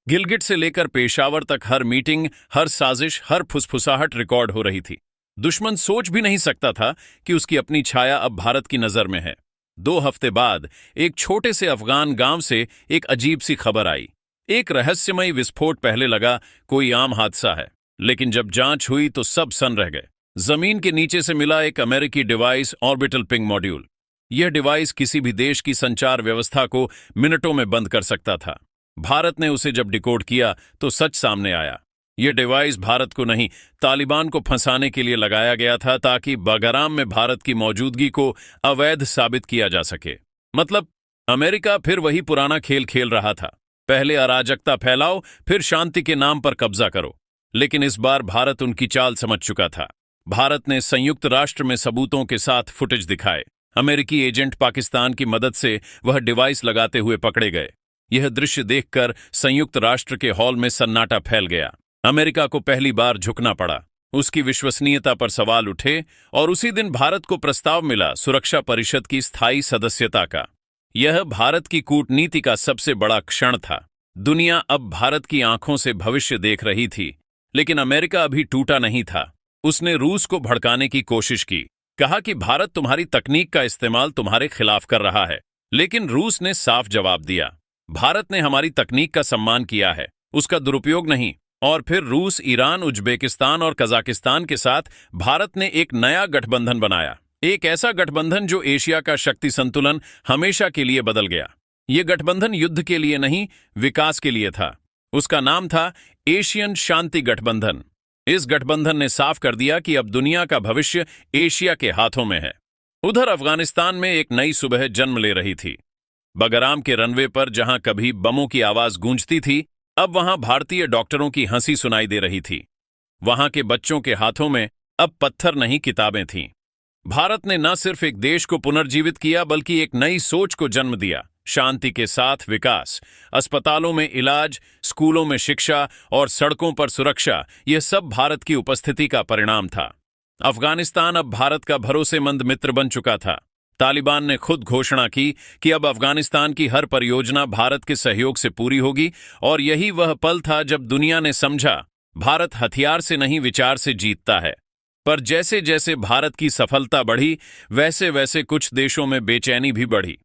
गिलगिट से लेकर पेशावर तक हर मीटिंग, हर साजिश, हर फुसफुसाहट रिकॉर्ड हो रही थी। दुश्मन सोच भी नहीं सकता था कि उसकी अपनी छाया अब भारत की नजर में है। 2 हफ्ते बाद एक छोटे से अफगान गांव से एक अजीब सी खबर आई। एक रहस्यमयी विस्फोट पहले लगा कोई आम हादसा है, लेकिन जब जांच हुई तो सब सन रह गए। जमीन के नीचे से मिला एक अमेरिकी डिवाइस, ऑर्बिटल पिंग मॉड्यूल। यह डिवाइस किसी भी देश की संचार व्यवस्था को मिनटों में बंद कर सकता था। भारत ने उसे जब डिकोड किया तो सच सामने आया। यह डिवाइस भारत को नहीं, तालिबान को फंसाने के लिए लगाया गया था, ताकि बगाराम में भारत की मौजूदगी को अवैध साबित किया जा सके। मतलब अमेरिका फिर वही पुराना खेल खेल रहा था। पहले अराजकता फैलाओ, फिर शांति के नाम पर कब्जा करो। लेकिन इस बार भारत उनकी चाल समझ चुका था। भारत ने संयुक्त राष्ट्र में सबूतों के साथ फुटेज दिखाए। अमेरिकी एजेंट पाकिस्तान की मदद से वह डिवाइस लगाते हुए पकड़े गए। यह दृश्य देखकर संयुक्त राष्ट्र के हॉल में सन्नाटा फैल गया। अमेरिका को पहली बार झुकना पड़ा। उसकी विश्वसनीयता पर सवाल उठे और उसी दिन भारत को प्रस्ताव मिला सुरक्षा परिषद की स्थायी सदस्यता का। यह भारत की कूटनीति का सबसे बड़ा क्षण था। दुनिया अब भारत की आंखों से भविष्य देख रही थी, लेकिन अमेरिका अभी टूटा नहीं था। उसने रूस को भड़काने की कोशिश की, कहा कि भारत तुम्हारी तकनीक का इस्तेमाल तुम्हारे खिलाफ कर रहा है। लेकिन रूस ने साफ जवाब दिया, भारत ने हमारी तकनीक का सम्मान किया है, उसका दुरुपयोग नहीं। और फिर रूस, ईरान, उज्बेकिस्तान और कजाकिस्तान के साथ भारत ने एक नया गठबंधन बनाया। एक ऐसा गठबंधन जो एशिया का शक्ति संतुलन हमेशा के लिए बदल गया। यह गठबंधन युद्ध के लिए नहीं, विकास के लिए था। उसका नाम था एशियन शांति गठबंधन। इस गठबंधन ने साफ कर दिया कि अब दुनिया का भविष्य एशिया के हाथों में है। उधर अफगानिस्तान में एक नई सुबह जन्म ले रही थी। बगराम के रनवे पर जहां कभी बमों की आवाज गूंजती थी, अब वहां भारतीय डॉक्टरों की हंसी सुनाई दे रही थी। वहां के बच्चों के हाथों में अब पत्थर नहीं, किताबें थीं। भारत ने न सिर्फ एक देश को पुनर्जीवित किया, बल्कि एक नई सोच को जन्म दिया। शांति के साथ विकास, अस्पतालों में इलाज, स्कूलों में शिक्षा और सड़कों पर सुरक्षा, यह सब भारत की उपस्थिति का परिणाम था। अफगानिस्तान अब भारत का भरोसेमंद मित्र बन चुका था। तालिबान ने खुद घोषणा की कि अब अफगानिस्तान की हर परियोजना भारत के सहयोग से पूरी होगी, और यही वह पल था जब दुनिया ने समझा, भारत हथियार से नहीं, विचार से जीतता है। पर जैसे जैसे भारत की सफलता बढ़ी, वैसे वैसे कुछ देशों में बेचैनी भी बढ़ी।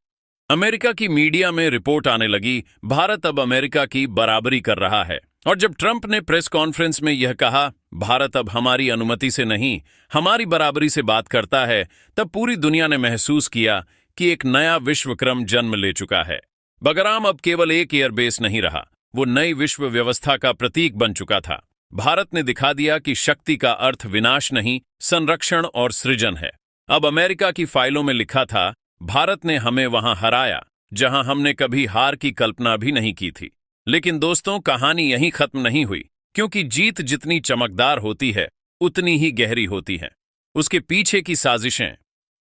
अमेरिका की मीडिया में रिपोर्ट आने लगी, भारत अब अमेरिका की बराबरी कर रहा है। और जब ट्रंप ने प्रेस कॉन्फ्रेंस में यह कहा, भारत अब हमारी अनुमति से नहीं, हमारी बराबरी से बात करता है, तब पूरी दुनिया ने महसूस किया कि एक नया विश्वक्रम जन्म ले चुका है। बगराम अब केवल एक एयरबेस नहीं रहा, वो नई विश्व व्यवस्था का प्रतीक बन चुका था। भारत ने दिखा दिया कि शक्ति का अर्थ विनाश नहीं, संरक्षण और सृजन है। अब अमेरिका की फाइलों में लिखा था, भारत ने हमें वहां हराया जहां हमने कभी हार की कल्पना भी नहीं की थी। लेकिन दोस्तों, कहानी यहीं खत्म नहीं हुई, क्योंकि जीत जितनी चमकदार होती है, उतनी ही गहरी होती है उसके पीछे की साजिशें।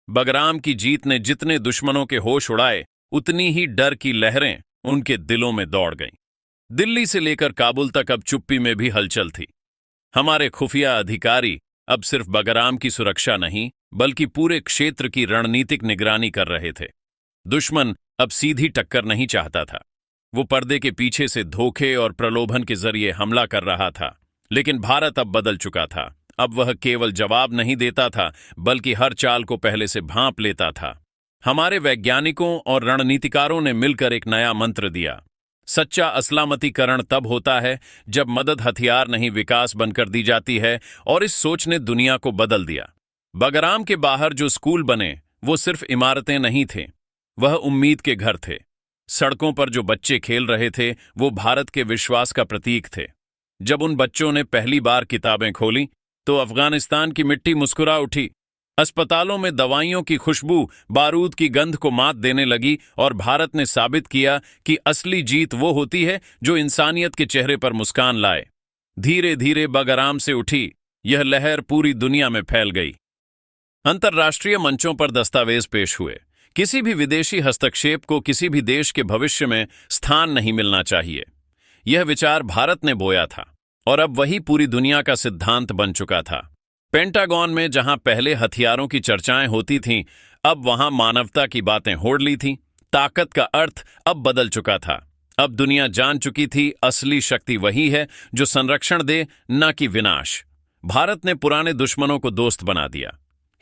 बगराम की जीत ने जितने दुश्मनों के होश उड़ाए, उतनी ही डर की लहरें उनके दिलों में दौड़ गईं। दिल्ली से लेकर काबुल तक अब चुप्पी में भी हलचल थी। हमारे खुफिया अधिकारी अब सिर्फ बगराम की सुरक्षा नहीं, बल्कि पूरे क्षेत्र की रणनीतिक निगरानी कर रहे थे। दुश्मन अब सीधी टक्कर नहीं चाहता था, वो पर्दे के पीछे से धोखे और प्रलोभन के जरिए हमला कर रहा था। लेकिन भारत अब बदल चुका था। अब वह केवल जवाब नहीं देता था, बल्कि हर चाल को पहले से भांप लेता था। हमारे वैज्ञानिकों और रणनीतिकारों ने मिलकर एक नया मंत्र दिया, सच्चा असलामतीकरण तब होता है जब मदद हथियार नहीं, विकास बनकर दी जाती है। और इस सोच ने दुनिया को बदल दिया। बगराम के बाहर जो स्कूल बने, वो सिर्फ इमारतें नहीं थे, वह उम्मीद के घर थे। सड़कों पर जो बच्चे खेल रहे थे, वो भारत के विश्वास का प्रतीक थे। जब उन बच्चों ने पहली बार किताबें खोली, तो अफगानिस्तान की मिट्टी मुस्कुरा उठी। अस्पतालों में दवाइयों की खुशबू बारूद की गंध को मात देने लगी, और भारत ने साबित किया कि असली जीत वो होती है जो इंसानियत के चेहरे पर मुस्कान लाए। धीरे धीरे बगराम से उठी यह लहर पूरी दुनिया में फैल गई। अंतर्राष्ट्रीय मंचों पर दस्तावेज पेश हुए। किसी भी विदेशी हस्तक्षेप को किसी भी देश के भविष्य में स्थान नहीं मिलना चाहिए। यह विचार भारत ने बोया था, और अब वही पूरी दुनिया का सिद्धांत बन चुका था। पेंटागन में जहां पहले हथियारों की चर्चाएं होती थीं, अब वहां मानवता की बातें होड़ ली थीं। ताकत का अर्थ अब बदल चुका था। अब दुनिया जान चुकी थी असली शक्ति वही है जो संरक्षण दे, न कि विनाश। भारत ने पुराने दुश्मनों को दोस्त बना दिया,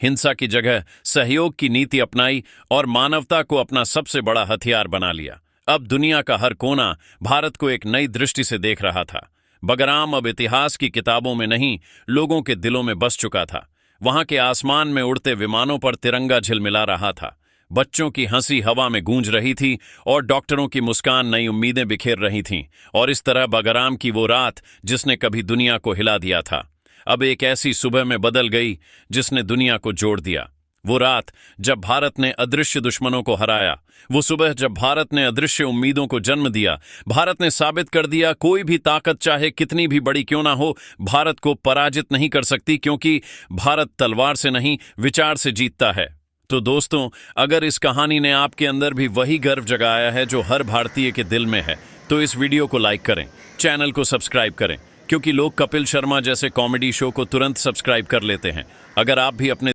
हिंसा की जगह सहयोग की नीति अपनाई और मानवता को अपना सबसे बड़ा हथियार बना लिया। अब दुनिया का हर कोना भारत को एक नई दृष्टि से देख रहा था। बगराम अब इतिहास की किताबों में नहीं, लोगों के दिलों में बस चुका था। वहां के आसमान में उड़ते विमानों पर तिरंगा झिलमिला रहा था, बच्चों की हंसी हवा में गूंज रही थी और डॉक्टरों की मुस्कान नई उम्मीदें बिखेर रही थीं। और इस तरह बगराम की वो रात जिसने कभी दुनिया को हिला दिया था, अब एक ऐसी सुबह में बदल गई जिसने दुनिया को जोड़ दिया। वो रात जब भारत ने अदृश्य दुश्मनों को हराया, वो सुबह जब भारत ने अदृश्य उम्मीदों को जन्म दिया। भारत ने साबित कर दिया, कोई भी ताकत चाहे कितनी भी बड़ी क्यों ना हो, भारत को पराजित नहीं कर सकती, क्योंकि भारत तलवार से नहीं, विचार से जीतता है। तो दोस्तों, अगर इस कहानी ने आपके अंदर भी वही गर्व जगाया है जो हर भारतीय के दिल में है, तो इस वीडियो को लाइक करें, चैनल को सब्सक्राइब करें, क्योंकि लोग कपिल शर्मा जैसे कॉमेडी शो को तुरंत सब्सक्राइब कर लेते हैं। अगर आप भी अपने